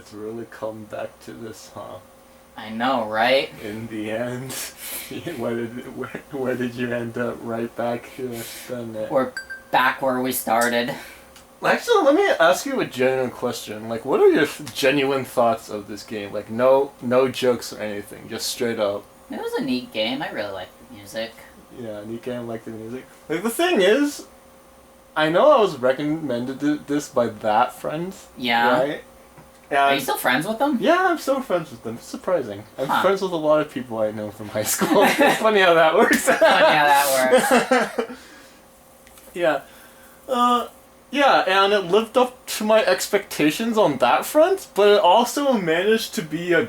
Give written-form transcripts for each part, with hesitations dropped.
it's really come back to this, huh? I know, right? In the end, where did you end up? Right back here, done it. We're back where we started. Actually, let me ask you a genuine question. Like, what are your genuine thoughts of this game? Like, no jokes or anything, just straight up. It was a neat game. I really liked the music. Yeah, neat game, like the music. Like, the thing is, I know I was recommended this by that friend. Yeah. Right? And Are you still friends with them? yeah, I'm still friends with them. It's surprising. I'm Huh. friends with a lot of people I know from high school. It's funny how that works. Funny how that works. Yeah. Yeah, and it lived up to my expectations on that front, but it also managed to be a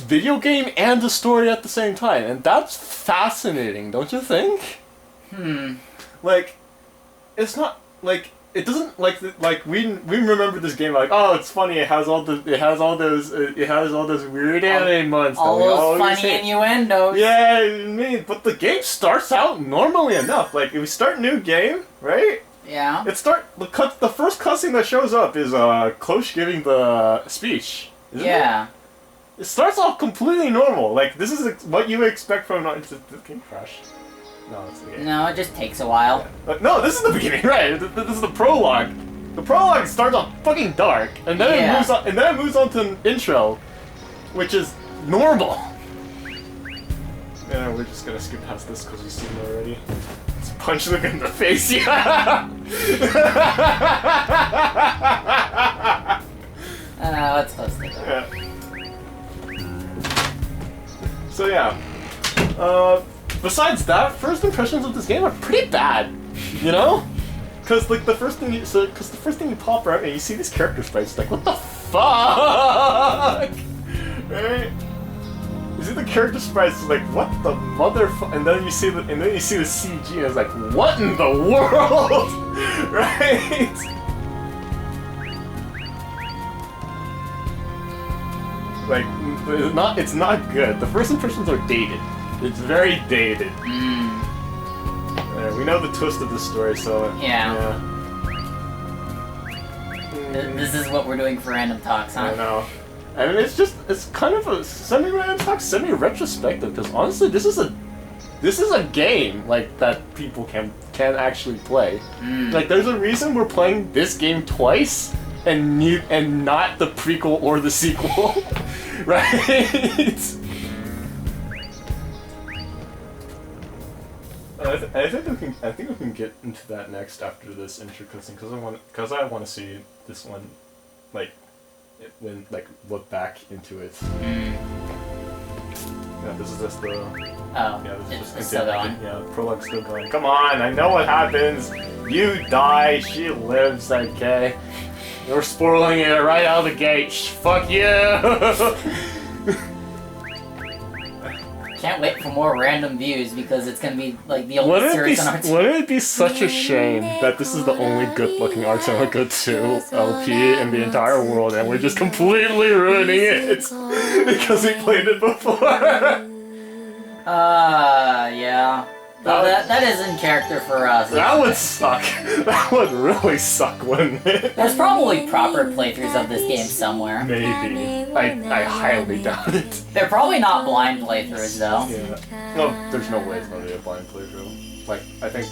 video game and a story at the same time, and that's fascinating, don't you think? Like, it's not like it doesn't like we remember this game like, oh, it's funny, it has all those weird anime monsters, all those funny innuendos. yeah, I mean, but the game starts out normally enough. Like, if we start new game, right? Yeah. The first cutscene that shows up is Cloche giving the speech. Isn't Yeah. It starts off completely normal. Like, this is what you would expect from the game crash. No, it's the game. No, it just takes a while. Yeah. No, this is the beginning, right? This is the prologue. The prologue starts off fucking dark, and then it moves on. And then it moves on to an intro, which is normal. Yeah, we're just gonna skip past this because we've seen it already. Let's punch them in the face, yeah. Let's close the door. Yeah. So yeah. Besides that, first impressions of this game are pretty bad. You know? Cause like the first thing you pop out and you see these character sprites, like, what the fuck? Right? You see the character sprites, like, what the motherfucker? And then you see the CG, and it's like, what in the world? Right? Like, it's not good. The first impressions are dated. It's very dated. We know the twist of the story, so Yeah. This is what we're doing for random talks, huh? I know. I mean, it's kind of a semi-random talk, semi-retrospective. Because honestly, this is a game like that people can actually play. Like, there's a reason we're playing this game twice and not the prequel or the sequel, right? I think we can get into that next after this intro cutscene because I want to see this one, like, look back into it. Yeah, this is just the. Oh, Yeah, this is it's still going. Yeah, prologue's still going. Come on, I know what happens. You die, she lives. Okay, you're spoiling it right out of the gate. Fuck you. Can't wait for more random views because it's gonna be like the only series on our team. Wouldn't it be such a shame that this is the only good-looking Art Tonelico 2 LP in the entire world, and we're just completely ruining it because we played it before? Yeah. Well, that is in character for us. That would suck. That would really suck, wouldn't it? There's probably proper playthroughs of this game somewhere. Maybe. I highly doubt it. They're probably not blind playthroughs, though. Yeah. No, there's no way it's gonna be a blind playthrough. Like, I think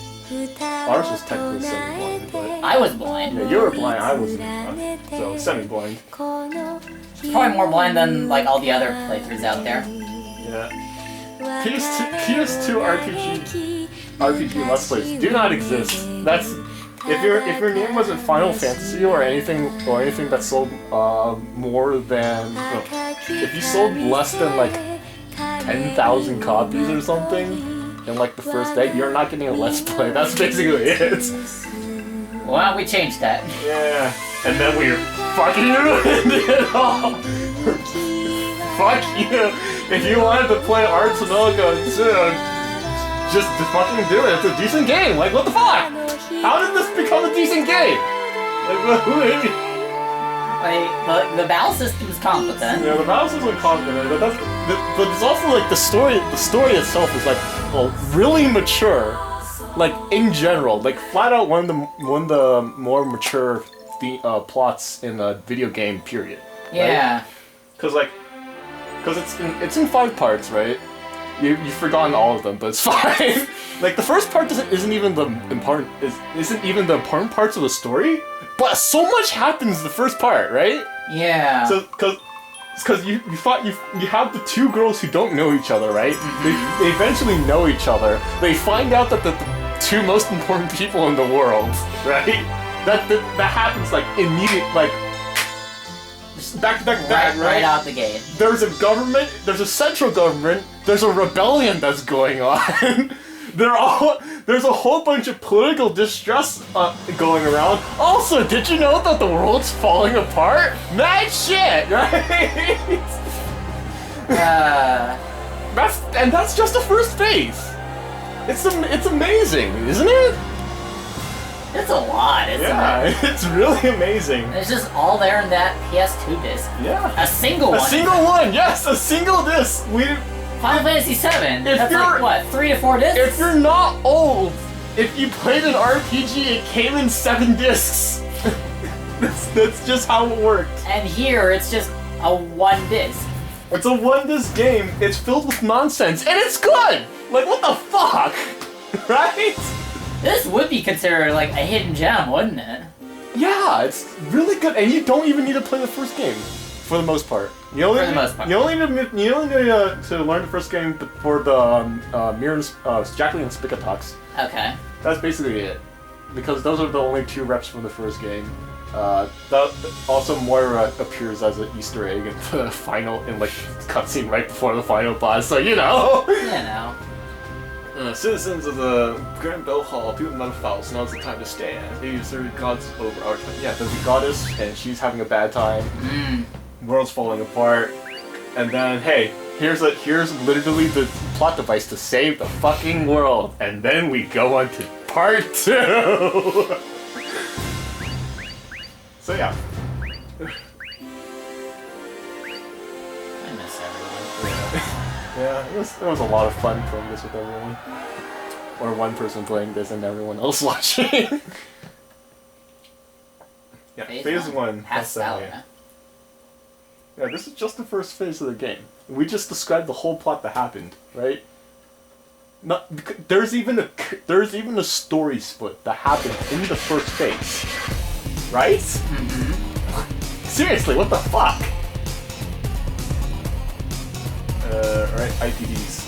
ours was technically semi-blind, but... I was blind. Yeah, you were blind, I wasn't. So, semi-blind. Probably more blind than, like, all the other playthroughs out there. Yeah. PS2 RPG Let's Plays do not exist. That's... If your name wasn't Final Fantasy or anything that sold more than... No, if you sold less than, like, 10,000 copies or something in, like, the first day, you're not getting a Let's Play. That's basically it. Well, we changed that. Yeah. And then we fucking ruined it all. Fuck you. If you wanted to play Art Tonelico soon, just fucking do it. It's a decent game. Like, what the fuck? How did this become a decent game? Like, the battle system's competent. Yeah, the battle system's competent, but but it's also like the story itself is like, well, really mature. Like, in general, like, flat out one of the more mature plots in a video game, period. Yeah. Because it's in 5 parts, right? You've forgotten all of them, but it's fine. Like the first part isn't even the important parts of the story, but so much happens the first part, right? Yeah. So because you have the 2 girls who don't know each other, right? Mm-hmm. They eventually know each other. They find out that the 2 most important people in the world, right? That happens like immediate, like back to back, right out the gate. There's a government, there's a central government, there's a rebellion that's going on. There's a whole bunch of political distress going around. Also, did you know that the world's falling apart? Mad shit, right? That's just the first phase. It's amazing, isn't it? It's a lot, isn't it? Yeah, it's really amazing. It's just all there in that PS2 disc. Yeah. A single one. A single one, yes, a single disc. Final Fantasy VII. That's like, what, 3 to 4 discs? If you're not old, if you played an RPG, it came in 7 discs. that's just how it worked. And here, it's just a 1 disc. It's a 1 disc game. It's filled with nonsense, and it's good. Like, what the fuck, right? This would be considered like a hidden gem, wouldn't it? Yeah, it's really good, and you don't even need to play the first game, for the most part. You only need to learn the first game for the Jacqueline and Spica talks. Okay. That's basically it, because those are the only 2 reps from the first game. Also, Moira appears as an Easter egg in the final, cutscene right before the final boss. So you know. Citizens of the Grand Bell Hall, people of Metaphiles, now's the time to stand. These are gods over our time. Yeah, there's a goddess, and she's having a bad time. World's falling apart. And then, hey, here's literally the plot device to save the fucking world. And then we go on to part 2! So yeah. I miss everyone. Yeah, it was a lot of fun playing this with everyone. Or one person playing this and everyone else watching. Yeah, phase 1. Pastel. Yeah, this is just the first phase of the game. We just described the whole plot that happened, right? There's even a story split that happened in the first phase, right? Mm-hmm. Seriously, what the fuck? Right, IPDs.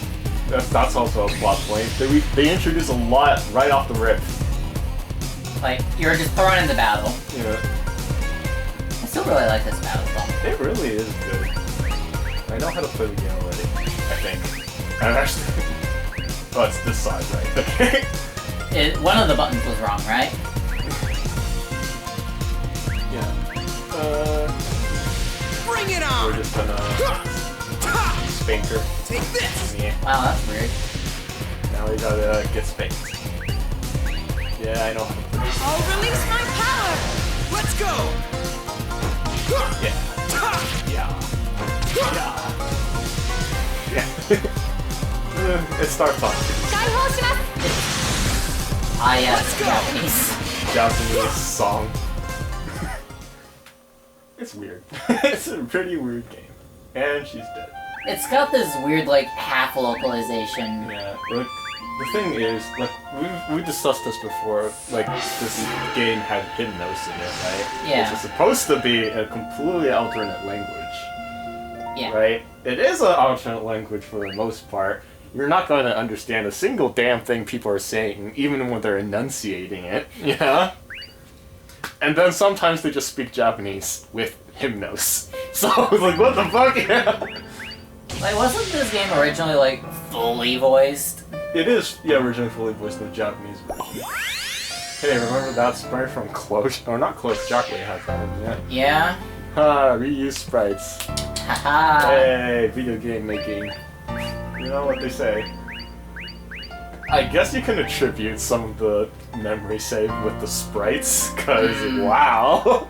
That's also a plot point. They introduce a lot right off the rip. Like, you're just thrown into battle. Yeah. I still really like this battle as well. It really is good. I know how to play the game already, I think. I'm actually... Oh, it's this side, right? Okay. One of the buttons was wrong, right? Yeah. Bring it on! We're just gonna... spank her. Take this! Yeah. Wow, that's weird. Now we gotta get spanked. Yeah, I know how to play this. I'll release my power! Let's go! Yeah. It starts off. Yes, Japanese song. It's weird. It's a pretty weird game. And she's dead. It's got this weird, like, half localization. Yeah, look, the thing is, like, we discussed this before, like, this game had Hypnos in it, right? Yeah. Which is supposed to be a completely alternate language. Yeah. Right? It is an alternate language for the most part. You're not going to understand a single damn thing people are saying, even when they're enunciating it. Yeah? And then sometimes they just speak Japanese with Hypnos. So I was like, what the fuck? Yeah. Like, wasn't this game originally, like, fully voiced? It is, yeah, originally fully voiced in the Japanese version. Hey, remember that sprite from Close? Or not Close, Jacqueline has that in it. Yeah? Ha, reuse sprites. Haha. Hey, video game making. You know what they say. I guess you can attribute some of the memory save with the sprites, cause wow,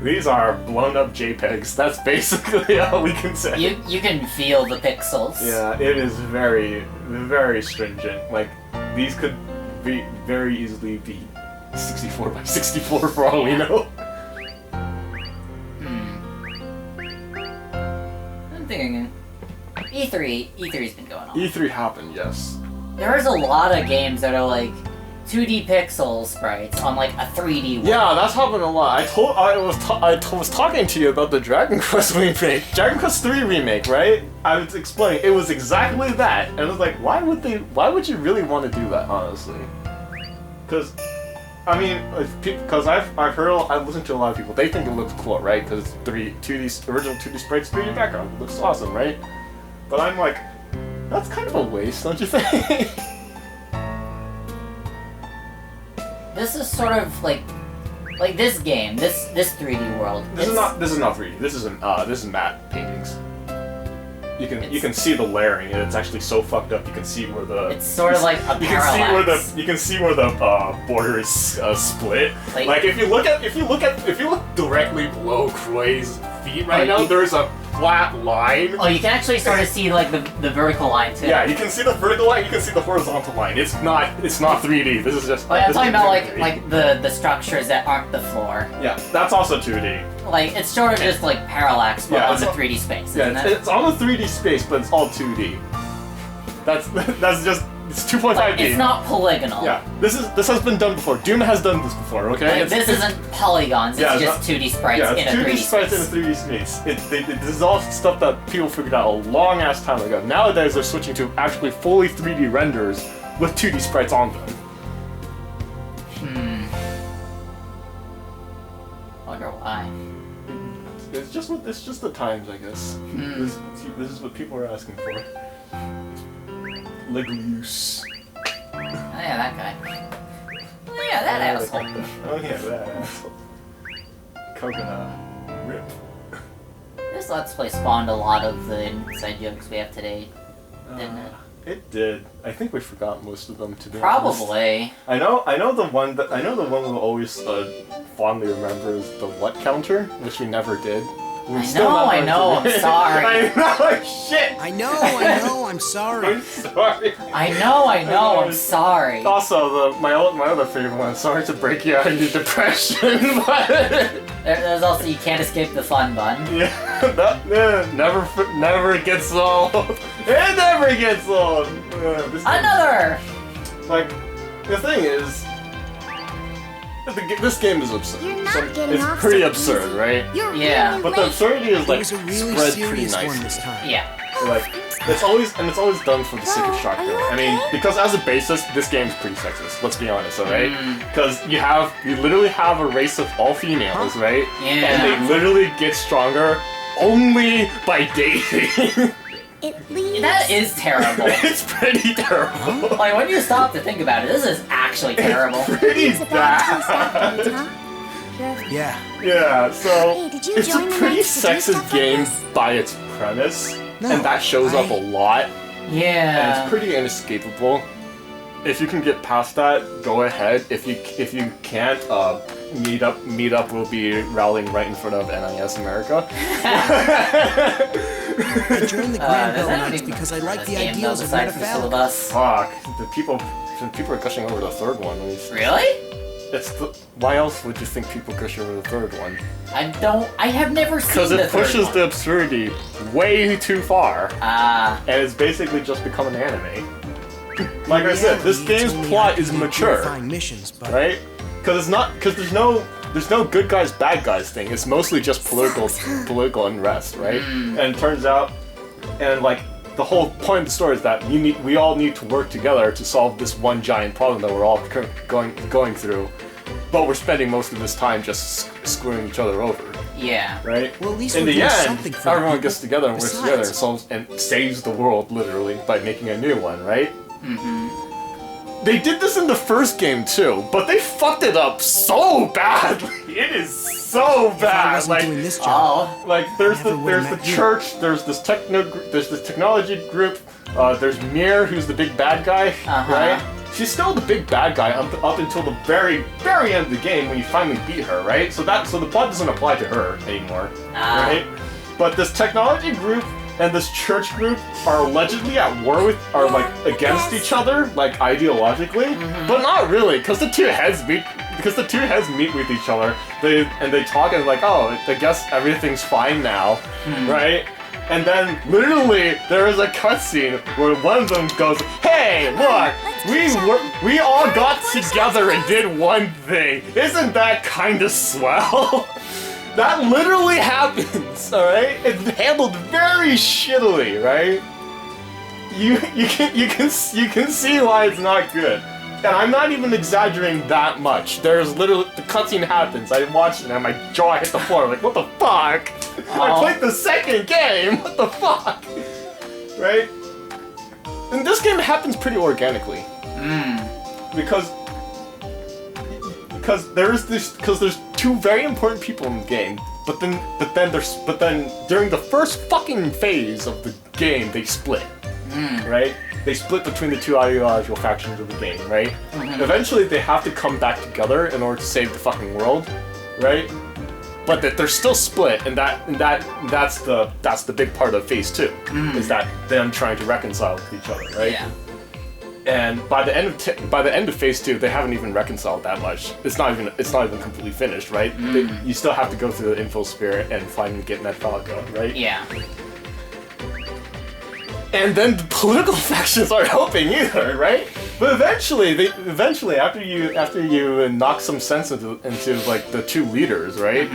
these are blown up JPEGs. That's basically all we can say. You can feel the pixels. Yeah, it is very, very stringent. Like, these could be very easily be 64 by 64 for all we know. thinking E3's been going on. E3 happened, yes. There's a lot of games that are like 2D pixel sprites on like a 3D world. Yeah, that's happened a lot. I was talking to you about the Dragon Quest remake, Dragon Quest 3 remake, right? I was explaining it was exactly that, and I was like, why would you really want to do that, honestly? Because, I mean, because I've listened to a lot of people. They think it looks cool, right? Because it's original 2D sprites, 3D background. It looks awesome, right? But I'm like, that's kind of a waste, don't you think? This is sort of like this game, this 3D world. This is not 3D. This is matte paintings. You can see the layering, and it's actually so fucked up. You can see where the it's sort of like a parallax. You can see where the border is split. Like if you look directly below Croy's feet right now, there's a flat line. Oh, you can actually sort of see like the vertical line too. Yeah, you can see the vertical line. You can see the horizontal line. It's not 3D. This is just. But I'm talking about like the structures that aren't the floor. Yeah, that's also 2D. Like it's sort of just like parallax, but on the 3D space. Isn't it? It's on the 3D space, but it's all 2D. That's just. It's 2.5D. Like, it's not polygonal. Yeah, this has been done before. Doom has done this before, okay? Like, this isn't polygons, it's just 2D sprites in a 3D space. 2D sprites in a 3D space. This is all stuff that people figured out a long ass time ago. Nowadays they're switching to actually fully 3D renders with 2D sprites on them. Wonder why. It's just the times, I guess. This is what people are asking for. Legoose. Oh yeah, that guy. Oh yeah, that asshole. Oh yeah, that asshole. Coconut. Rip. This Let's Play spawned a lot of the inside jokes we have today, didn't it? It did. I think we forgot most of them, to be honest. Probably. I know the one we'll always fondly remember is the what counter, which we never did. I know, I'm sorry. I know, shit! I know, I'm sorry. I'm sorry. I know, I'm sorry. Also, my other favorite one, sorry to break you out of your depression, but... There's also You Can't Escape the Fun Bun. Yeah, that never gets old. It never gets old. Another! Like, the thing is... This game is absurd. It's pretty absurd, right? Yeah. But the absurdity is like It was a really spread pretty serious one nicely. this time. Yeah. Like it's always done for the sake of shock value. I mean, because as a basis, this game's pretty sexist. Let's be honest, alright? Because you literally have a race of all females, right? Yeah. And they literally get stronger only by dating. That is terrible. It's pretty terrible. Like, when you stop to think about it, this is actually terrible. Pretty bad. Yeah. Yeah, so Hey, did you it's a join the pretty Knights to do sexist stuff like game this? by its premise, No, and that shows up a lot, and Yeah. it's pretty inescapable. If you can get past that, go ahead. If you can't, meet up will be rallying right in front of NIS America. I joined the Grand Bell there's Knights anything because I like this the game, ideals though, of besides the Metaphallic. syllabus. Fuck, the people are gushing over the third one. At least. Really? Why else would you think people gush over the third one? I have never seen Because the it third pushes one. the absurdity way too far. Ah. And it's basically just become an anime. Like I said, this game's plot is mature, Missions, but right? Because there's no good guys, bad guys thing. It's mostly just political unrest, right? And it turns out, and like the whole point of the story is that we all need to work together to solve this one giant problem that we're all going through. But we're spending most of this time just screwing each other over. Yeah. Right? Well, at least in we're the doing end, something for the everyone people. gets together and works Besides- together and solves and saves the world literally by making a new one, right? They did this in the first game too, but they fucked it up so badly. It is so if I bad. wasn't Like, doing this job, Oh. like there's Never the would've met you. church, there's this technology group, there's Mir, who's the big bad guy, Uh-huh. right? She's still the big bad guy up until the very end of the game when you finally beat her, right? So the plot doesn't apply to her anymore, Ah. right? But this technology group and this church group are allegedly at war against each other, like ideologically, but not really, because the two heads meet with each other. They talk and like, oh, I guess everything's fine now, right? And then literally there is a cutscene where one of them goes, "Hey, look, we all got together and did one thing. Isn't that kind of swell?" That literally happens, all right? It's handled very shittily, right? You can see why it's not good. And I'm not even exaggerating that much. There's literally, the cutscene happens, I watched it and my jaw hit the floor, like, what the fuck? I played the second game, what the fuck? Right? And this game happens pretty organically. Because there's two very important people in the game, but then during the first fucking phase of the game, they split. Right? They split between the two ideological factions of the game, right? Eventually they have to come back together in order to save the fucking world, right? But that they're still split, and that's the big part of phase 2, is that them trying to reconcile with each other, right? Yeah. And by the end of phase 2, they haven't even reconciled that much. It's not even completely finished, right? You still have to go through the Infosphere and finally get Metallica, right? Yeah. And then the political factions aren't helping either, right? But eventually, after you knock some sense into like the two leaders, right?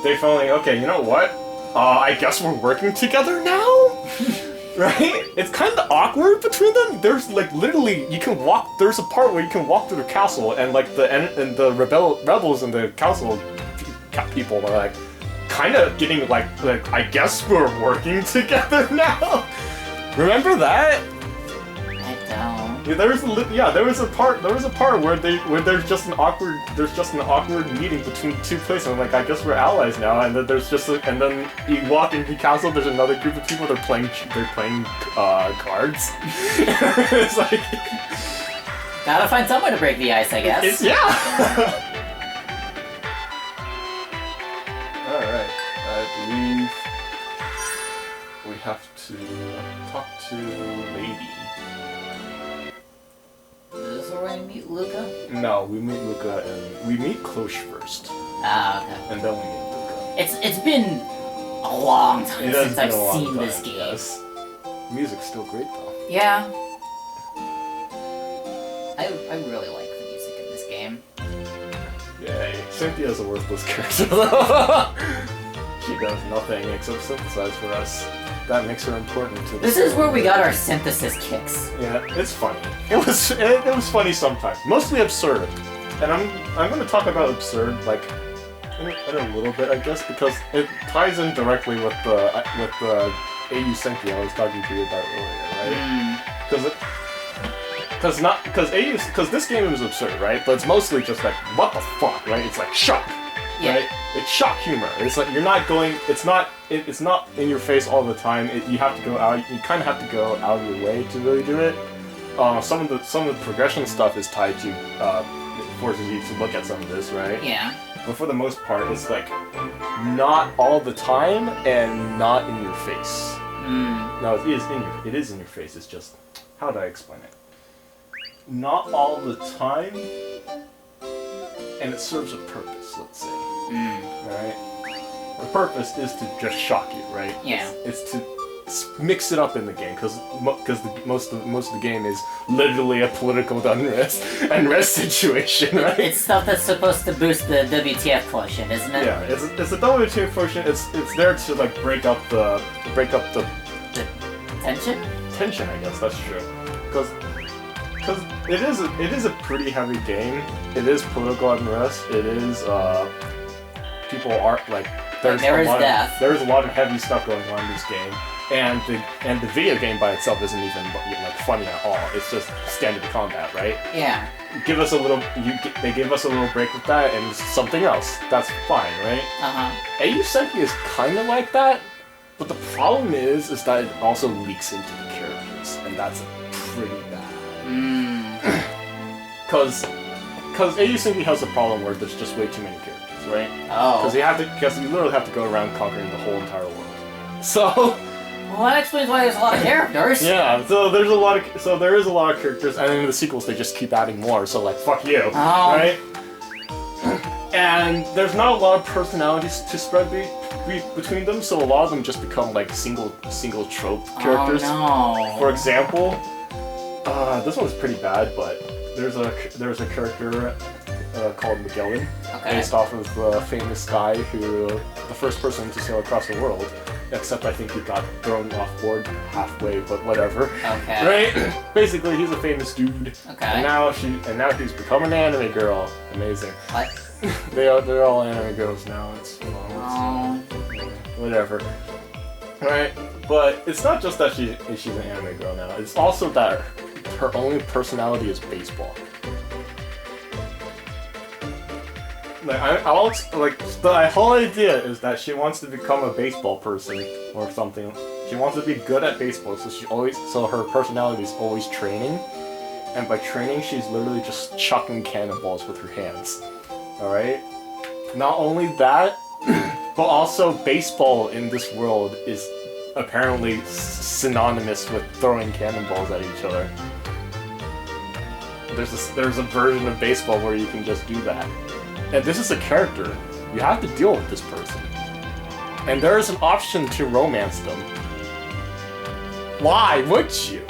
They finally, okay, you know what? I guess we're working together now, right? It's kind of awkward between them. There's like literally you can walk. There's a part where you can walk through the castle, and like the rebels and the council people are like kind of getting like I guess we're working together now. Remember that? I don't. Yeah, there was a part where there's just an awkward meeting between two places. I'm like, I guess we're allies now. And then and then you walk into the castle. There's another group of people. They're playing cards. It's like Gotta find some way to break the ice, I guess. yeah. All right, I believe we have to talk to Lady. Is this where we meet Luca? No, we meet Luca and we meet Klosh first, Ah, okay. and then we meet Luca. It's been a long time It has since been I've a long seen time, this game. yes. Music's still great though. Yeah. I really like the music in this game. Yay, Cynthia's a worthless character. She does nothing except synthesize for us. That makes her important to the This is where we story. got our synthesis kicks. Yeah, it's funny. It was funny sometimes. Mostly absurd. And I'm going to talk about absurd like in a little bit, I guess, because it ties in directly with the AU Cynthia I was talking to you about earlier, right? Because this game is absurd, right? But it's mostly just like what the fuck, right? It's like shock. Yeah. Right? It's shock humor. It's like you're not going. It's not in your face all the time. You have to go out. You kind of have to go out of your way to really do it. Some of the progression stuff is tied to. It forces you to look at some of this, right? Yeah. But for the most part, it's like not all the time and not in your face. No, it is in your face. It's just how do I explain it? Not all the time, and it serves a purpose. Let's say. Alright? The purpose is to just shock you, right? Yeah. It's to mix it up in the game, because most of the game is literally a political unrest situation, right? It's stuff that's supposed to boost the WTF quotient, isn't it? Yeah, it's a WTF quotient. It's there to like break up the The tension? tension, I guess. That's true. Because it is a pretty heavy game. It is political unrest. It is people are like there's death. There's a lot of heavy stuff going on in this game, and the video game by itself isn't even like funny at all. It's just standard combat, right? Yeah. They give us a little break with that and something else. That's fine, right? AU Senki is kind of like that, but the problem is that it also leaks into the characters, and that's pretty bad. Because AU Senki has a problem where there's just way too many characters, right? Oh. Because you literally have to go around conquering the whole entire world. So. Well, that explains why there's a lot of characters. Yeah. So there is a lot of characters, and in the sequels they just keep adding more. So like, fuck you, right? And there's not a lot of personalities to spread between them, so a lot of them just become like single trope characters. Oh no. For example, this one's pretty bad, but there's a character called Magellan, based off of the famous guy who the first person to sail across the world. Except I think he got thrown off board halfway, but whatever. Okay. Right? Basically, he's a famous dude. Okay. And now he's become an anime girl. Amazing. What? They're all anime girls now. It's whatever. Right? But it's not just that she's an anime girl now. It's also that her only personality is baseball. Like the whole idea is that she wants to become a baseball person or something. She wants to be good at baseball, so her personality is always training. And by training, she's literally just chucking cannonballs with her hands. All right. Not only that, but also baseball in this world is apparently synonymous with throwing cannonballs at each other. There's a version of baseball where you can just do that. And this is a character. You have to deal with this person. And there is an option to romance them. Why would you?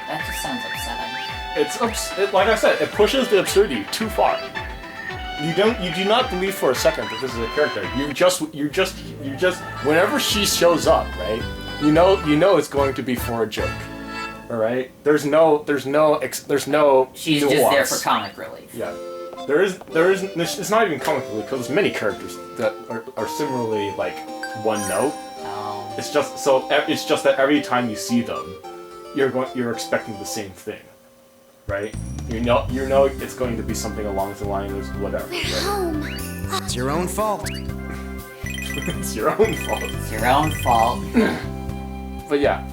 That just sounds upsetting. Like I said, it pushes the absurdity too far. You do not believe for a second that this is a character. You just whenever she shows up, right? You know it's going to be for a joke. All right. There's no. She's nuance. just there for comic relief. Yeah. There is. It's not even comic relief because there's many characters that are similarly like one note. Oh. It's just that every time you see them, you're expecting the same thing, right? You know it's going to be something along the line of whatever. Right? It's your own fault. It's your own fault. It's your own fault. But yeah.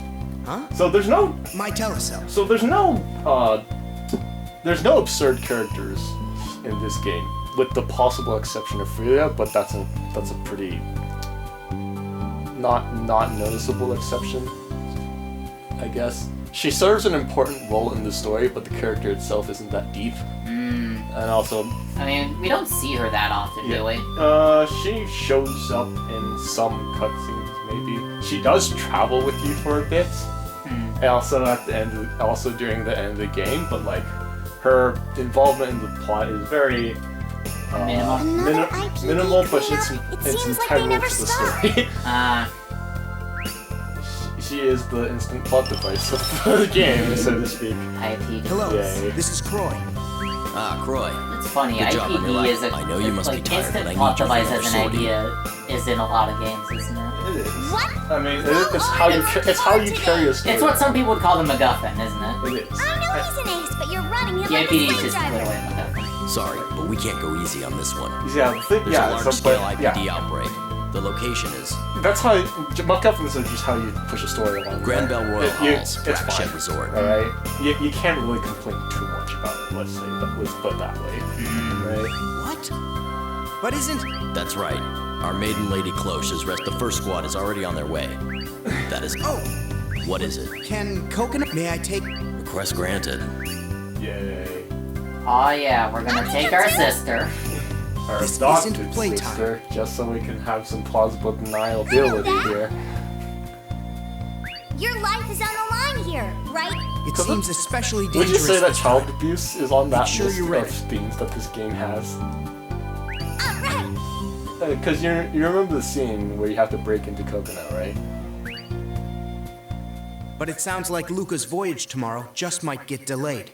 Huh? So there's no. My telecell. So there's no absurd characters in this game, with the possible exception of Freya, but that's a pretty not noticeable exception, I guess. She serves an important role in the story, but the character itself isn't that deep. And also, I mean, we don't see her that often, do we? she shows up in some cutscenes, maybe. She does travel with you for a bit. And also during the end of the game, but like her involvement in the plot is very minimal, but it's integral to the story. She is the instant plot device of the game, so to speak. IPD. Hello, Yay. this is Croy. Ah, Croy. It's funny, Good job on your IPD is life. I know you must be tired, instant but I plot need you for device another as an sortie. idea is in a lot of games, isn't it? It is. What? I mean, it's how you carry a story. It's what some people would call the MacGuffin, isn't it? It is. I know he's an ace, but you're running him The like a IPD is just a screwdriver. little MacGuffin. Sorry, but we can't go easy on this one. Yeah, There's a large-scale IPD outbreak. The location is That's how MacGuffins are just how you push a story along. Grand Bell Royal Halls, it's Black Shed fine. Resort. All right, you can't really complain too much about it. Let's put it that way, right? What? But isn't... That's right. Our maiden lady Cloche's rest. The first squad is already on their way. That is. Oh, What is it? can coconut... May I take... Request granted. Yay! Oh yeah, we're gonna take our sister. Our This adopted isn't playtime. sister, just so we can have some plausible deniability here. Your life is on the line here, right? It seems especially Would dangerous you say that this child time. abuse is on that Make sure list you're of ready. themes that this game has? Alright. Because you remember the scene where you have to break into Coconut, right? But it sounds like Luca's voyage tomorrow just might get delayed.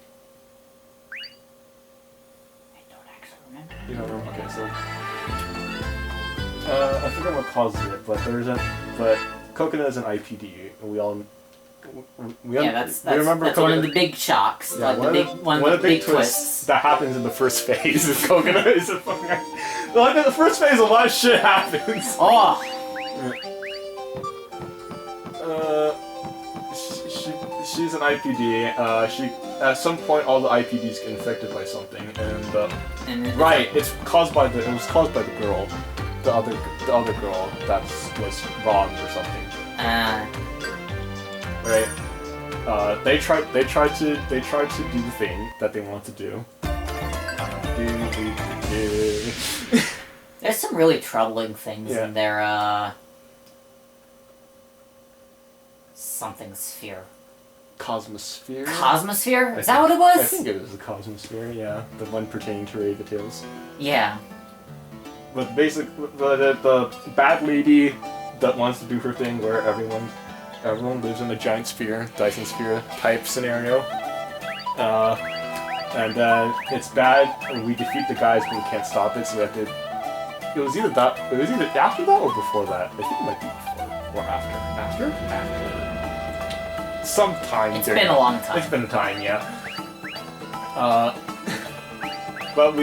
I don't actually remember. You don't remember? Okay, so I forget what causes it, but Coconut is an IPD, and we Yeah, that's remember one of Coconut. the big shocks. Yeah, Like one of the big twists. that happens in the first phase of Coconut is a fucking. Like in the first phase, a lot of shit happens. Oh! She's an IPD. At some point all the IPDs get infected by something, And it was caused by the girl, the other girl that was wronged or something. Right. They tried to do the thing that they want to do. There's some really troubling things in their, something sphere. Cosmosphere? Cosmosphere? Is that what it was? I think it was the Cosmosphere, yeah. The one pertaining to Raven Tales. Yeah. But basically, the bad lady that wants to do her thing where everyone lives in a giant sphere, Dyson sphere type scenario. And then it's bad, and we defeat the guys, but we can't stop it, so we have to... It was either after that or before that. I think it might be before or after. After? Sometime. It's been a long time. It's been a time, yeah. But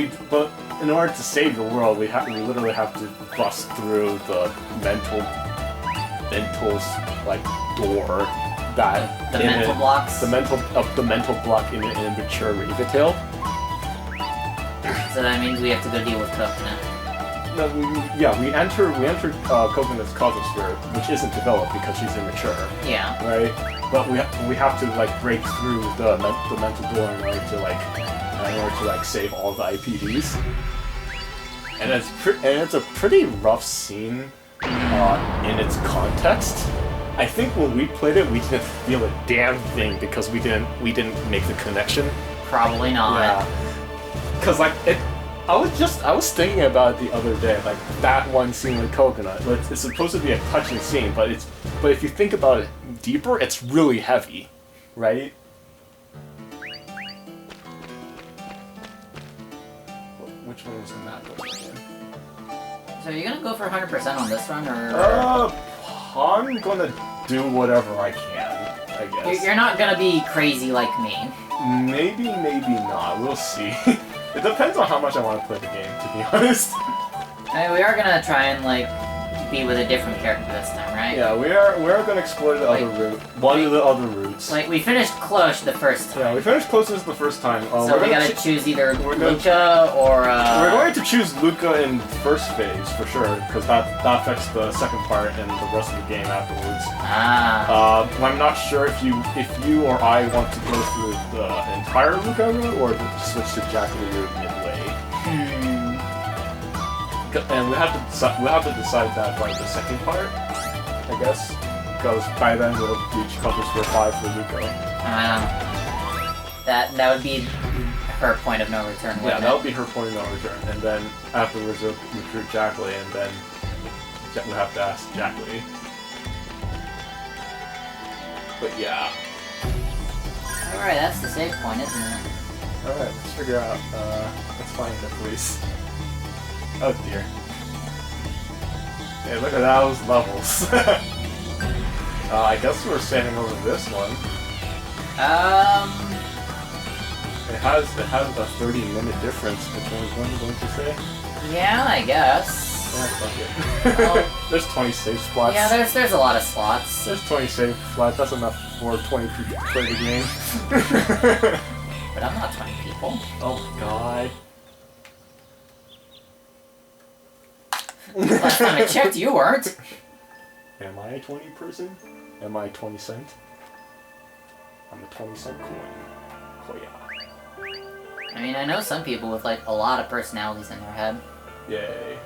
in order to save the world, we literally have to bust through the mental like door that the mental blocks. The mental block in an immature Raven-tail. So that means we have to go deal with Coconut. No, we enter Coconut's Cosmosphere, which isn't developed because she's immature. Yeah. Right? But we have to like break through the mental door in order to save all the IPDs. And it's a pretty rough scene in its context. I think when we played it, we didn't feel a damn thing because we didn't make the connection. Probably not. Yeah. Cause like I was thinking about it the other day, like that one scene with Coconut. It's supposed to be a touching scene, but if you think about it deeper, it's really heavy, right? Which one was the map again? So are you gonna go for 100% on this run, or? I'm gonna do whatever I can, I guess. You're not gonna be crazy like me. Maybe not. We'll see. It depends on how much I want to play the game, to be honest. I mean, we are gonna try and, like, be with a different character this time, right? Yeah, we are gonna explore the other route. One of the other routes. Like, we finished Cloche the first time. Yeah, we finished Closest the first time. So we gotta choose either Luca or, We're going to choose Luca in first phase, for sure, because that affects the second part and the rest of the game afterwards. I'm not sure if you or I want to go through the entire Luca route, or switch to Jackie route midway. And we have to decide that by the second part, I guess, because by then we'll reach Cosmosphere 5 for Luca. That would be her point of no return. Yeah, that would be her point of no return, and then afterwards we'll recruit Jackley, and then we'll have to ask Jackley. But yeah. Alright, that's the save point, isn't it? Alright, let's figure out, let's find the police. Oh dear. Hey, look at those levels. I guess we're standing over this one. It has a 30-minute difference between one, don't you say? Yeah, I guess. Yeah, fuck it. Well, there's 20 save slots. Yeah, there's a lot of slots. There's 20 save slots. That's enough for 20 people to play the game. But I'm not 20 people. Oh my god. Last time I checked, you weren't. Am I a 20 person? Am I a 20 cent? I'm a 20-cent coin. Oh yeah. I mean, I know some people with, like, a lot of personalities in their head. Yay.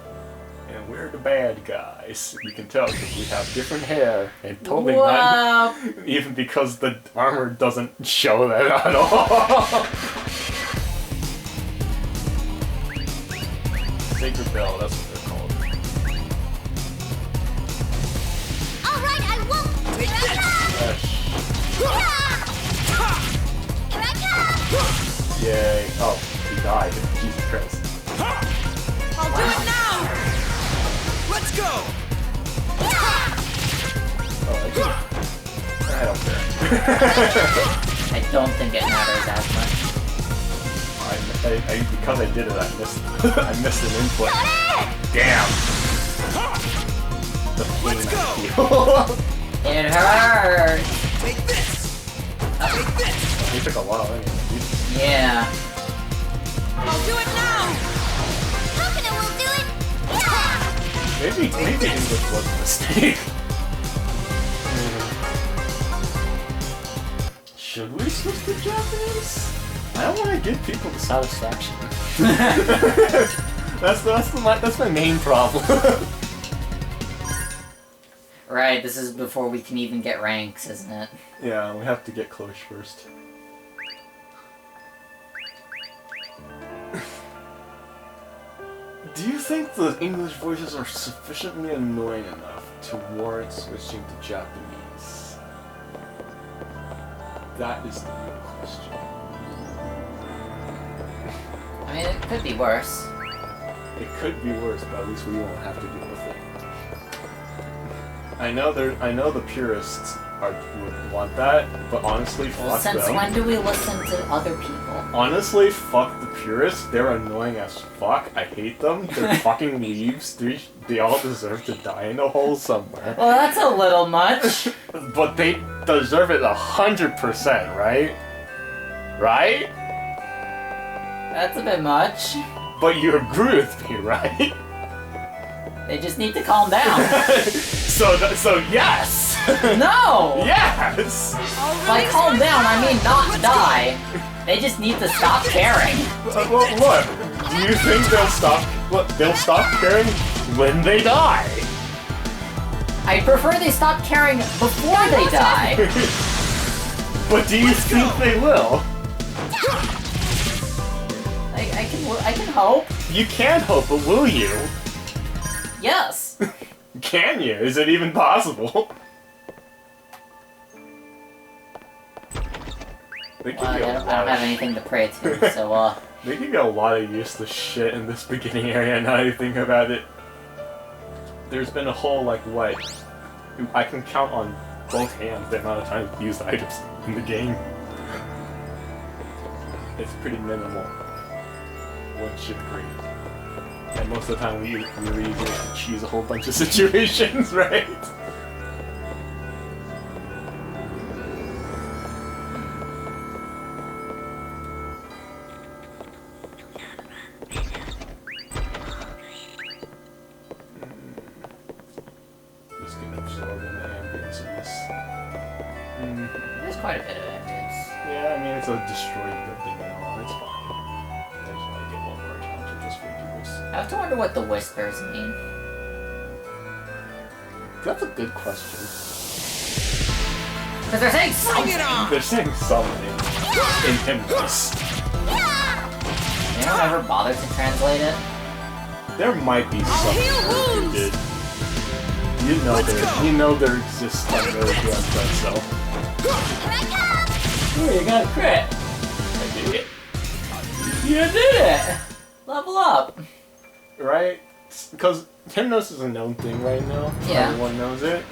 And we're the bad guys. You can tell because we have different hair and totally not... Even because the armor doesn't show that at all. Sacred Bell, that's what they're called. Alright, I won't! Here I come! Here I come! Yay. Oh, he died. Jesus Christ. I'll do it now! Let's go! Oh, I don't care. I don't think it matters as much. Because I did it, I missed an input. Damn. Let's go! It hurts! Take this! Take this! He took a while anyway. Yeah. I'll do it now! Coconut will do it! Maybe English was a mistake. Should we switch to Japanese? I want to give people the satisfaction. That's my main problem. Right, this is before we can even get ranks, isn't it? Yeah, we have to get close first. Do you think the English voices are sufficiently annoying enough to warrant switching to Japanese? That is the real question. I mean, it could be worse. It could be worse, but at least we won't have to deal with it. I know the purists would want that, but honestly, Well, fuck since them. when do we listen to other people? Honestly, fuck the purists. They're annoying as fuck. I hate them. They're fucking leaves. They all deserve to die in a hole somewhere. Well, that's a little much. But they deserve it 100%, right? Right? That's a bit much. But you agree with me, right? They just need to calm down. So yes! No! Yes! By calm down, I mean not die. They just need to stop caring. Well, look, do you think they'll stop? Look, they'll stop caring when they die. I prefer they stop caring before they die. But do you think they will? I can hope. You can hope, but will you? Yes. Can you? Is it even possible? They Well, I give you a don't lot have of anything to pray to, so They give you a lot of useless shit in this beginning area, now that I think about it. There's been a whole, like, what? I can count on both hands the amount of times I've used items in the game. It's pretty minimal. One should agree. And most of the time we really do cheese a whole bunch of situations, right? Just gonna absorb in the ambience of this. there's quite a bit of evidence. Yeah, I mean, it's a destroyed building now. It's fine. I just want to get one more encounter just for people's. I have to wonder what the whispers mean. That's a good question. Because they're saying something. They're saying something in hymns. They don't ever bother to translate it. There might be something they did. You know there exists some really good that, so. Ooh, you got a crit. I did it. You did it! Level up. Right? Because Hypnos is a known thing right now. Yeah. Everyone knows it.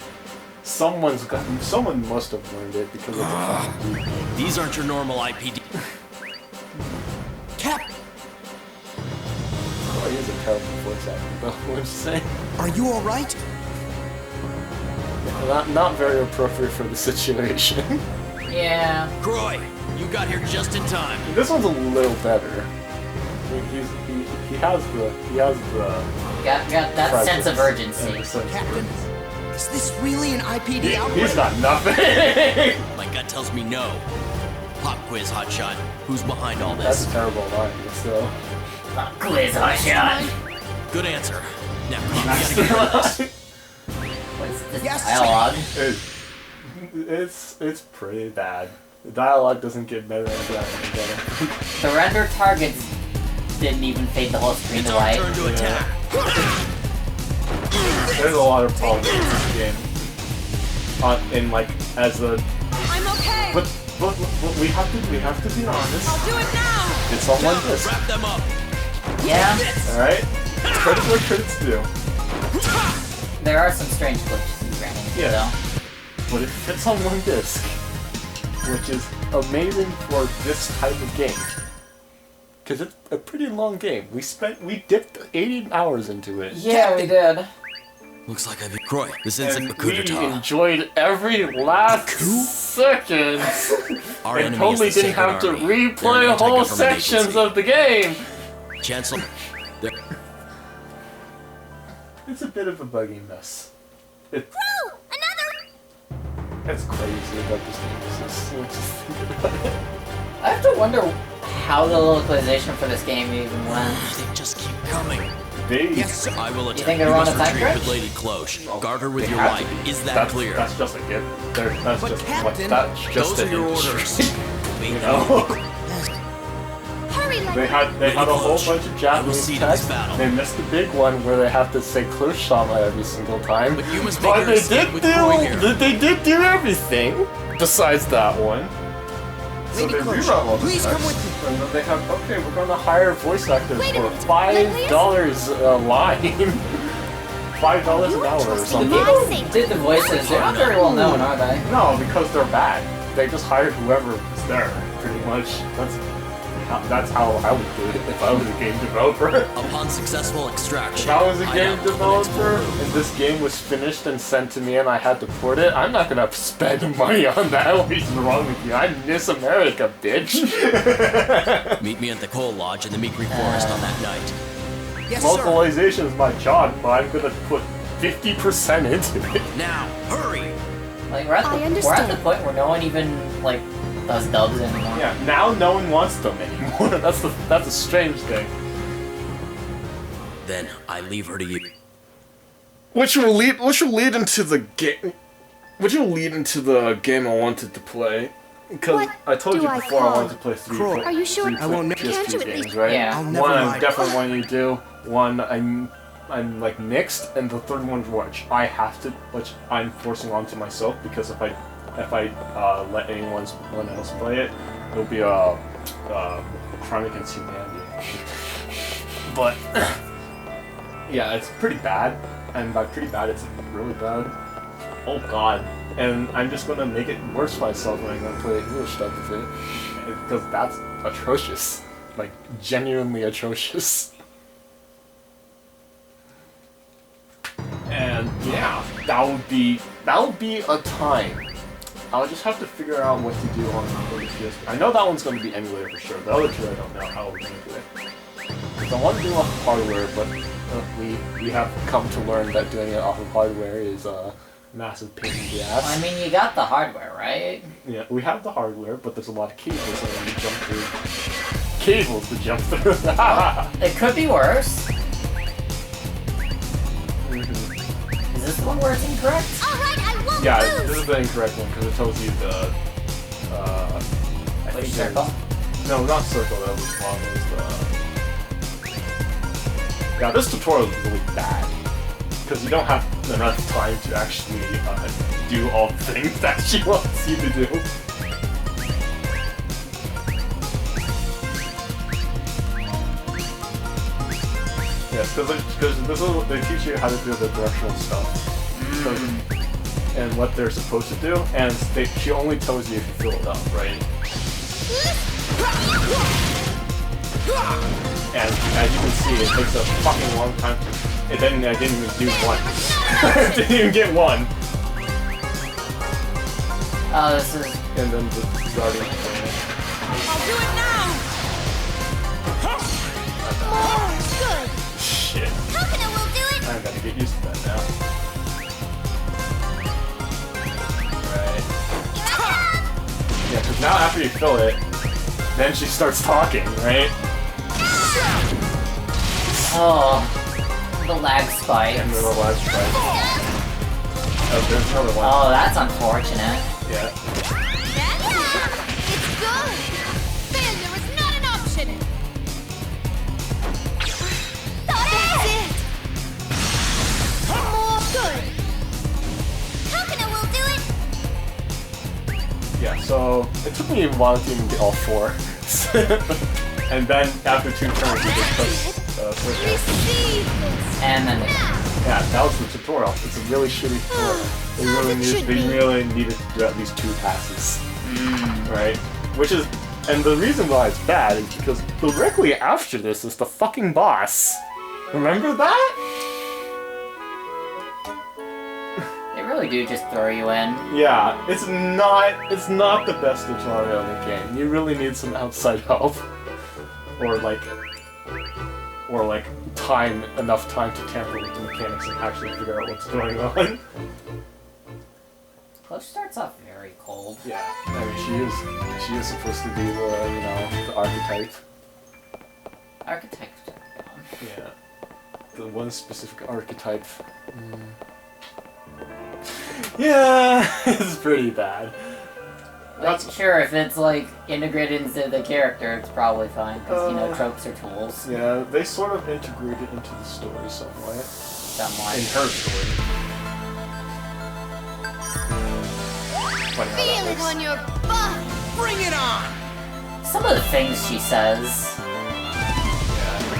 Someone must have learned it because it's a fucking weak game. These aren't your normal IPD. Cap, Oh, he is a terrible voice actor, though. What'd you say? are you alright? Not very appropriate for the situation. Yeah. Croy, you got here just in time. This one's a little better. He has the Got that presence sense of and urgency. the sense of Captain, urgency. is this really an IPD outbreak? He's got nothing. My gut tells me no. Pop quiz, hotshot. Who's behind all That's this? a terrible line, but still. Quiz hot shot. Good answer. Now, come on, we gotta get rid of this. What's this Yes, dialogue? It's pretty bad. The dialogue doesn't get better after that one better. The render targets didn't even fade the whole screen It's to our white. turn to attack. There's a lot of problems in this game. In like as a I'm okay. but we have to be honest. I'll do it now. It's on one disc. Wrap them up. Yeah, Alright? Credit where credit's due. there are some strange glitches in Granny, Yeah. though. But it fits on one disc. Which is amazing for this type of game. Because it's a pretty long game. We dipped 80 hours into it. Yeah, we did. Looks like I've... Croy, this isn't And a coup we d'etat. enjoyed every last second. Our And enemy totally is the didn't Sacred have to Army. They're an replay whole anti-government sections agency. of the game. Chancellor... they're- It's a bit of a buggy mess. Woo! Another. It's crazy about this game. It's just think about it. I have to wonder how the localization for this game even went. They just keep coming. Yes, sir. I will think attack. they're You on must a time retreat crunch? with Lady Cloche. Guard her with They your have life. to. Is that That's clear? That's just a gift. That's But just Captain, that's just Those are your an inch. orders. You know? Hurry, They Lenny. had a whole Close. bunch of I will Japanese see to this text. battle. They missed the big one where they have to say close shama every single time. But you must make But her they escape did with Croy here. they did do everything besides that one. So Lady they Cloche, rewrote all the please come text. with me. And then they have, okay, we're gonna hire voice actors Wait a for minute, $5 a line. $5 an hour or The something. people who did the voices, they're not very well known, are they? No, because they're bad. They just hired whoever was there, pretty much. That's how I would do it if I was a game developer. Upon successful extraction, If I was a hide game out till the next developer full moon. and this game was finished and sent to me and I had to port it, I'm not gonna spend money on that. What is wrong with you? I miss America, bitch. Meet me at the coal lodge in the Meekri Forest on that night. Yes, sir. Localization is my job, but I'm gonna put 50% into it. Now, hurry! Like, we're at I the understand. point where no one even, like, does dubs anymore. Yeah, now no one wants them anymore. That's a strange thing. Then I leave her to you. Which will lead into the game. Which will lead into the game I wanted to play. Because What I told do you I before I call? wanted to play three. Croy. Are you sure? I won't ne- Can't PS2 you at games, least- right? Yeah. I'll never One lie. I'm definitely wanting to do. One I'm like mixed, and the third one which which I'm forcing onto myself because if I let anyone else play it, it'll be a crime against humanity. But yeah, it's pretty bad, and by pretty bad, it's really bad. Oh god. And I'm just gonna make it worse for myself when I'm gonna play English stuff with it. Because that's atrocious. Like, genuinely atrocious. And yeah, that would be a time. I'll just have to figure out what to do on the PS. I know that one's gonna be emulated for sure. The other two I don't know how we're gonna do it. Because I want to do it off of hardware, but we have come to learn that doing it off of hardware is a massive pain in the ass. I mean, you got the hardware, right? Yeah, we have the hardware, but there's a lot of cables that we jump through. Cables to jump through. It could be worse. Mhm. Is this the one where it's incorrect? All right, I won't Yeah, lose. this is the incorrect one because it tells you the. I Which think circle? there's- No, not circle. That was wrong. It was the. Yeah, this tutorial is really bad because you don't have enough time to actually do all the things that she wants you to do. Yes, because this is they teach you how to do the directional stuff. And what they're supposed to do, and she only tells you if you fill it up, right? And as you can see, it takes a fucking long time. I didn't even do one. I didn't even get one. Oh, this is... And then the guardian. I'll do it now. More. Good. Shit. Coconut will do it. I gotta get used to that now. Right. Here I come. Yeah, because now after you fill it, then she starts talking, right? Oh, the lag spike. And then the last strike. Oh, there's another one. Oh, that's unfortunate. Yeah. It's good. Failure is not an option. That's it. More good. Coconut will do it. Yeah, so it took me a while to even get all four. And then after 2 turns, you just press circle. Receive this. And then... Now. Yeah, that was the tutorial. It's a really shitty tutorial. They really needed to do at least 2 passes. Right? Which is, and the reason why it's bad is because directly after this is the fucking boss. Remember that? They really do just throw you in. Yeah, it's not the best tutorial in the game. You really need some outside help. Or like enough time to tamper with the mechanics and actually figure out what's going on. Close starts off very very cold. Yeah, I mean, she is supposed to be the archetype. Architecture. Yeah. The one specific archetype. Yeah, it's pretty bad. Like, sure, if it's like integrated into the character, it's probably fine because tropes are tools. Yeah, they sort of integrated into the story somewhat. Somewhat. In her story. Funny how that Feel it works. on your body. Bring it on! Some of the things she says.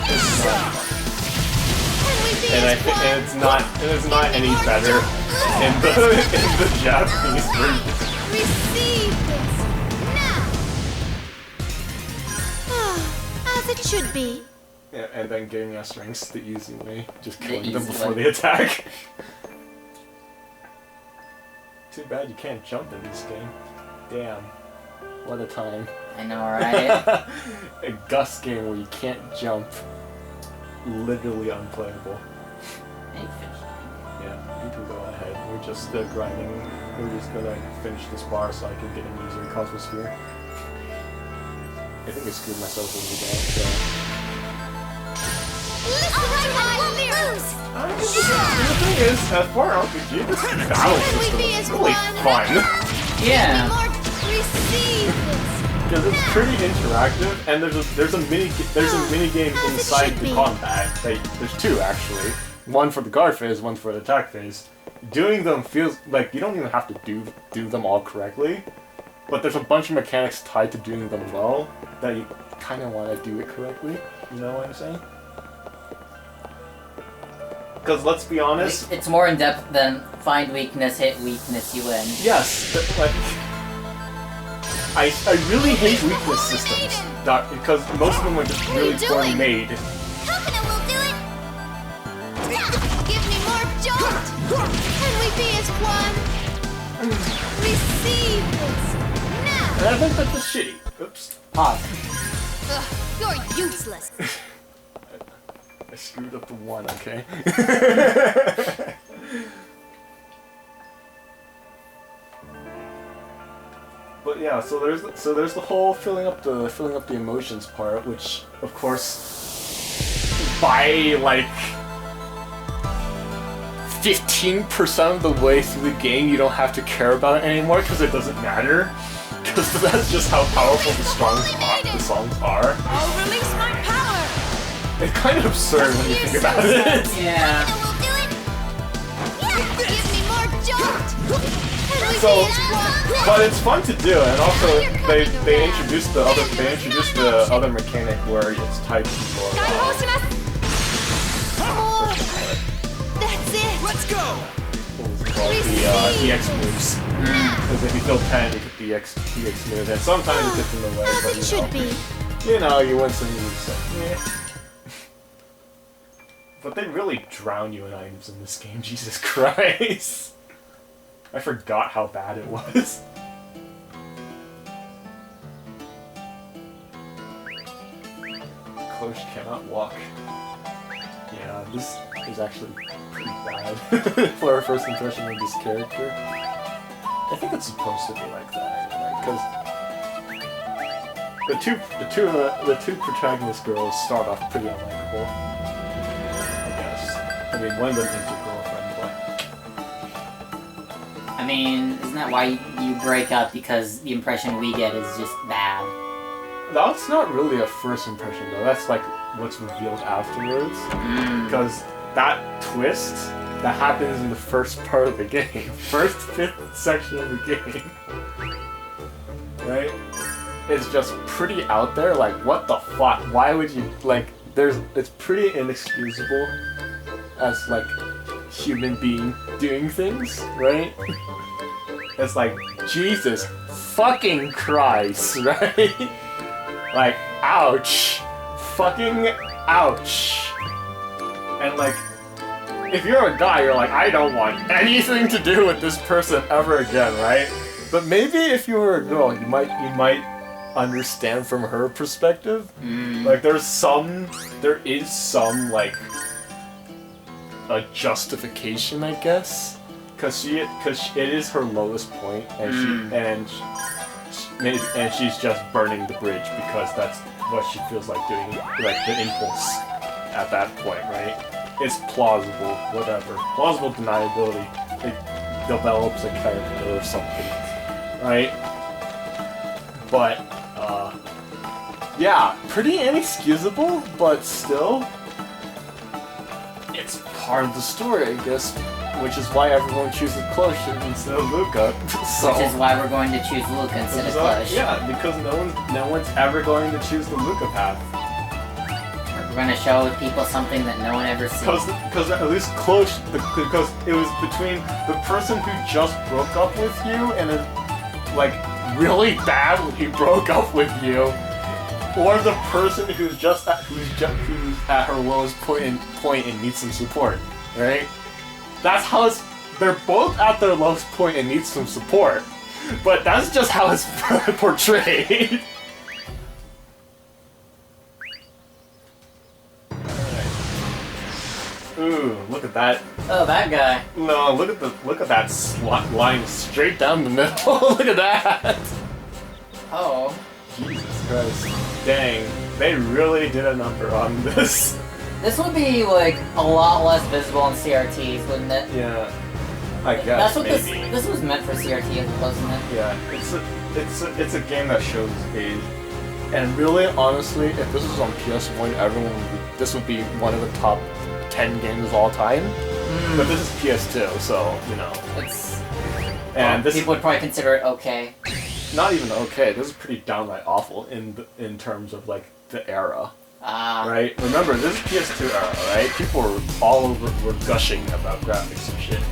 Can we be And as one? it's not any better in the Japanese version. Receive this now. As it should be. Yeah, and then getting us ranks the easy way, just The killing them easy before way. they attack. Too bad you can't jump in this game. Damn. What a time. I know, right? A Gus game where you can't jump. Literally unplayable. Hey, fish. Yeah, you can go ahead. We're just grinding. We're just gonna finish this bar so I can get an easier Cosmosphere. I think I screwed myself a little bit, so... Listen to my lyrics. The thing is, for an RPG, this battle Can we system be is as really one? fun. Yeah. More. Receive this. Because it's pretty interactive, and there's a mini game As it inside should the be. combat. There's two actually, one for the guard phase, one for the attack phase. Doing them feels like you don't even have to do them all correctly, but there's a bunch of mechanics tied to doing them well that you kind of want to do it correctly. You know what I'm saying? Because let's be honest. It's more in depth than find weakness, hit weakness, you win. Yes, like I really hate weakness systems because most of them are just really poorly made. How can I will do it? Give me more jolt. Can we be as one? Receive this now. And I think that's just shitty. Oops. Pause. Ugh, you're useless. I screwed up the one, okay? But yeah, so there's the whole filling up the emotions part, which of course by like 15% of the way through the game you don't have to care about it anymore because it doesn't matter. Because that's just how powerful the songs are. I'll release my power. It's kind of absurd when you think about it. Yeah. I will do it. Yeah, give me more jolt. Can we So, be as one? but it's fun to do, and also they introduced the other mechanic where it's tied to your More. That's it. Let's go! what was it called? The EX moves. Because if you kill 10, you get the EX move, and sometimes it gets in the way, As but it should be. you win some moves. So, yeah. But they really drown you in items in this game. Jesus Christ! I forgot how bad it was. Cloche cannot walk. Yeah, this is actually pretty bad for our first impression of this character. I think it's supposed to be like that anyway, because the two protagonist girls start off pretty unlikable. I guess. I mean, one of them is your girlfriend, but I mean, isn't that why you break up? Because the impression we get is just bad. that's not really a first impression though. That's like what's revealed afterwards. Because that twist that happens in the first part of the game, first fifth section of the game, right? Is just pretty out there. Like, what the fuck? Why would you like? It's pretty inexcusable as like human being doing things, right? It's like Jesus fucking Christ, right? Like, ouch, fucking ouch, and like. If you're a guy, you're like, I don't want anything to do with this person ever again, right? But maybe if you were a girl, you might understand from her perspective. Like, there is some, like, a justification, I guess. because it is her lowest point, and she's just burning the bridge because that's what she feels like doing, like the impulse at that point, right? It's plausible, whatever. Plausible deniability. It develops a character or something, right? But, yeah, pretty inexcusable, but still, it's part of the story, I guess, which is why everyone chooses Clutch instead of Luca. So, which is why we're going to choose Luca instead of Clutch. Yeah, because no one's ever going to choose the Luca path. We're going to show people something that no one ever sees. Because at least Clutch, because it was between the person who just broke up with you and like really badly broke up with you, or the person who's at her lowest point and needs some support, right? That's how it's. They're both at their lowest point and need some support, but that's just how it's portrayed. Ooh, look at that. Oh, that guy. No, look at that slot lying straight down the middle. Look at that. Oh. Jesus Christ. Dang, they really did a number on this. This would be like a lot less visible in CRTs, wouldn't it? Yeah, I guess That's what maybe. this was meant for CRT, wasn't it? Yeah, it's a game that shows age. And really, honestly, if this was on PS1, this would be one of the top 10 games of all time. But this is PS2, so you know. People would probably consider it okay. Not even okay. This is pretty downright awful in terms of like the era. Right? Remember, this is PS2 era, right? People were all over were gushing about graphics and shit.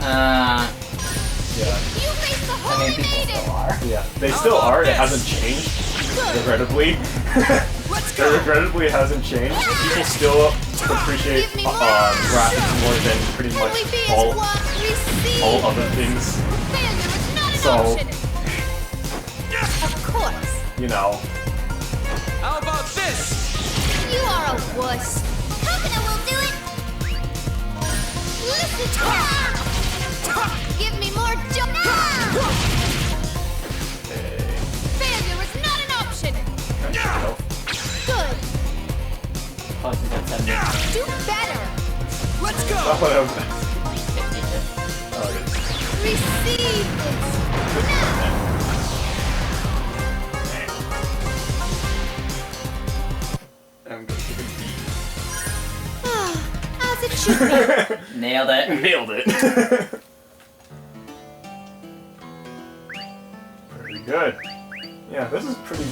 Yeah. You faced the I whole mean, people native. still are. Yeah, they still are. It hasn't changed. Regrettably. Regrettably, it hasn't changed. People still appreciate graphics more than pretty much all other things. So, Of course. you know. How about this? You are a wuss. Coconut will do it. Listen to her. Give me more jump. Failure is not an option. Good. Plus, it's at 70. Do better. Let's go! That's what I was. 50. Receive this. Now. I'm gonna take a As it should be. Nailed it. Nailed it. Pretty good. Yeah, this is a pretty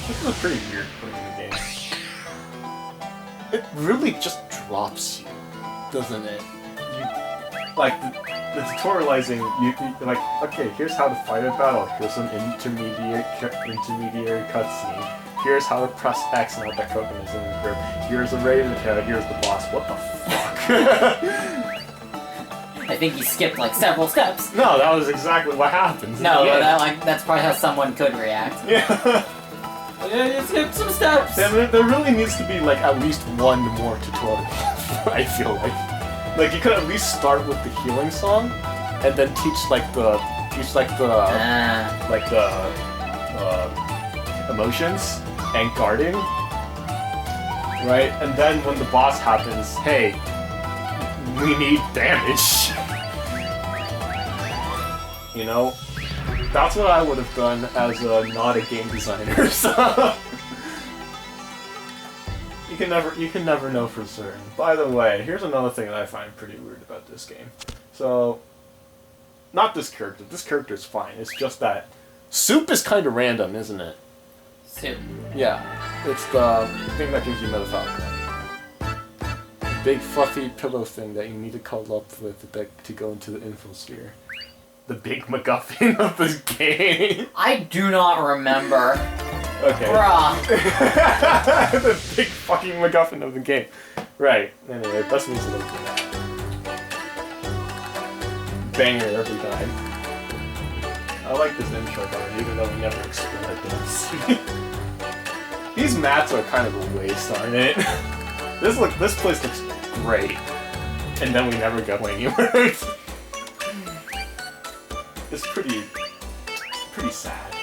weird point in the game. It really just drops you, doesn't it? Like the tutorializing, you like, okay, here's how to fight a battle. Here's some intermediary cutscene. Here's how to press X and what that token is in the group. Here's a raven tail. Here's the boss. What the fuck? I think you skipped like several steps. No, that was exactly what happened. No, Yeah. but that's probably how someone could react. Yeah. Yeah, you skipped some steps. There really needs to be like at least one more tutorial. I feel like you could at least start with the healing song, and then teach the emotions and guarding, right? And then when the boss happens, hey, we need damage. You know, that's what I would have done as not a game designer. So you can never know for certain. By the way, here's another thing that I find pretty weird about this game. So, not this character. This character is fine. It's just that Soup is kind of random, isn't it? Soup. Yeah, it's the thing that gives you Meta Falcon. Big fluffy pillow thing that you need to cuddle up with to go into the infosphere. The big MacGuffin of this game. I do not remember. Okay. Bruh. The big fucking MacGuffin of the game. Right. Anyway, best music of the game. Banger every time. I like this intro though, even though we never explored this. These mats are kind of a waste, aren't it? This place looks great, and then we never go anywhere. it's pretty sad.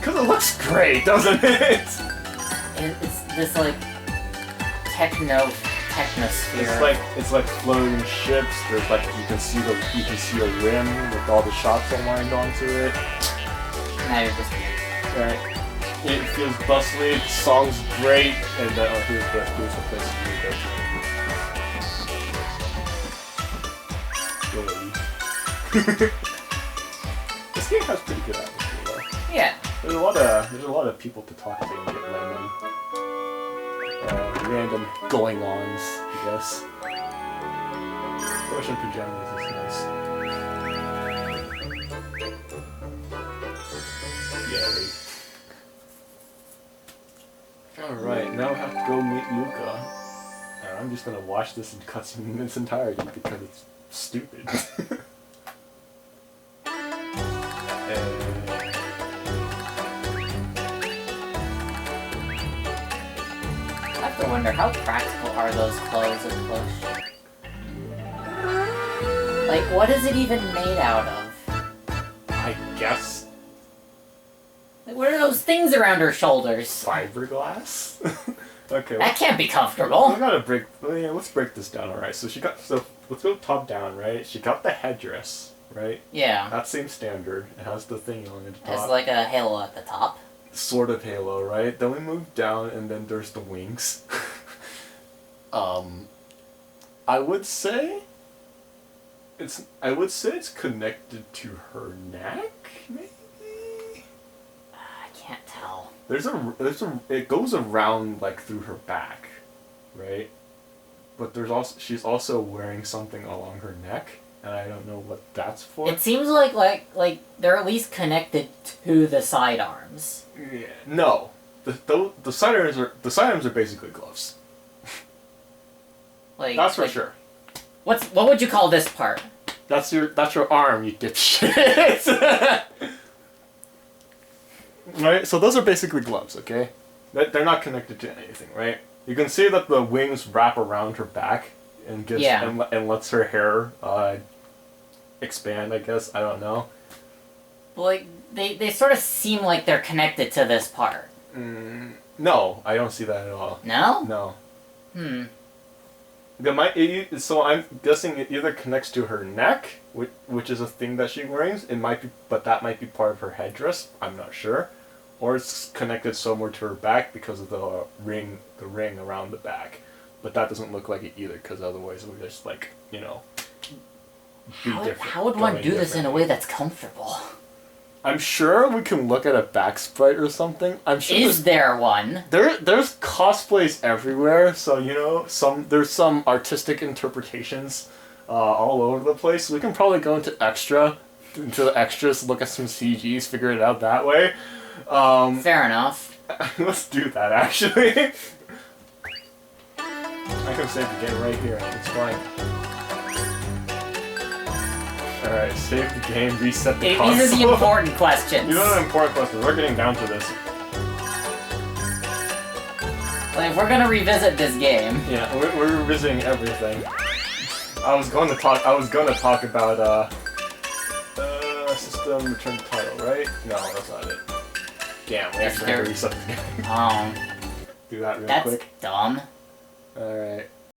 Cause it looks great, doesn't it? It's this like technosphere. It's like floating ships. There's like you can see a rim with all the shots aligned onto it. Now you're just Right. It feels bustly. The song's great, and here's the place to go. This game has pretty good atmosphere, though. yeah. There's a lot of people to talk to and get random going-ons, I guess. Russian pajamas is nice. Yay. Alright, now I have to go meet Luca. And I'm just gonna watch this cutscene in its entirety because it's stupid. I have to wonder, how practical are those clothes of Push? Like, what is it even made out of? I guess Like, what are those things around her shoulders? fiberglass? Okay. That can't be comfortable. We gotta break. Let's break this down. All right. So let's go top down. Right. She got the headdress. Right. Yeah. That seems standard. It has the thing on the top. There's like a halo at the top. Sort of halo, right? Then we move down, and then there's the wings. I would say it's connected to her neck, maybe. I can't tell. It goes around like through her back, right? But she's also wearing something along her neck, and I don't know what that's for. It seems like they're at least connected to the sidearms. Yeah. No, the sidearms are basically gloves. Like That's for like, sure. What would you call this part? That's your arm, you dipshit. Right? So those are basically gloves, okay? They're not connected to anything, right? You can see that the wings wrap around her back and gives and lets her hair expand, I guess. I don't know. But like they sort of seem like they're connected to this part. No, I don't see that at all. No? No. Hmm. So I'm guessing it either connects to her neck, which is a thing that she wears. It might be, but that might be part of her headdress. I'm not sure, or it's connected somewhere to her back because of the ring around the back. But that doesn't look like it either, because otherwise it would just be different. How would one do this in a way that's comfortable? I'm sure we can look at a back sprite or something. I'm sure. Is there one? There's cosplays everywhere, so there's some artistic interpretations all over the place. We can probably go into the extras, look at some CGs, figure it out that way. Fair enough. Let's do that actually. I can save the game right here. It's fine. Alright, save the game, reset the console. These are the important questions. You know the important questions. We're getting down to this. Like, if we're gonna revisit this game. Yeah, we're revisiting everything. I was gonna talk about system return to title, right? No, that's not it. Damn, we actually have to reset the game. Oh. Do that real That's quick. dumb. Alright.